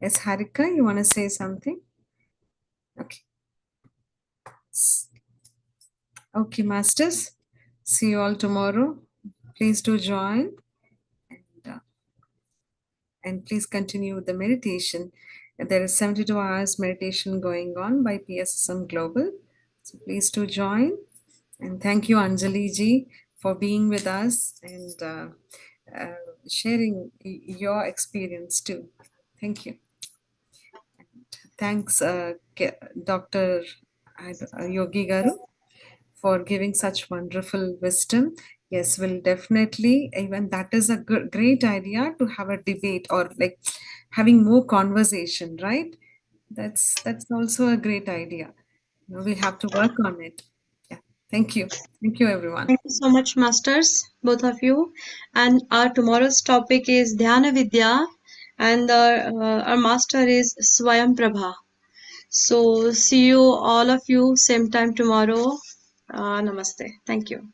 Yes, Harika, you want to say something? Okay. Okay, masters. See you all tomorrow. Please do join, and please continue with the meditation. There is 72 hours meditation going on by PSSM Global. So please do join. And thank you, Anjali ji, for being with us and sharing your experience too. Thank you. Thanks, Dr. Yogi Garu, for giving such wonderful wisdom. Yes, we'll definitely, even that is a great idea to have a debate or like having more conversation, right? That's also a great idea. You know, we have to work on it. Yeah. Thank you. Thank you, everyone. Thank you so much, masters, both of you. And our tomorrow's topic is Dhyana Vidya, and our master is Swayam Prabha. So see you all of you same time tomorrow. Namaste. Thank you.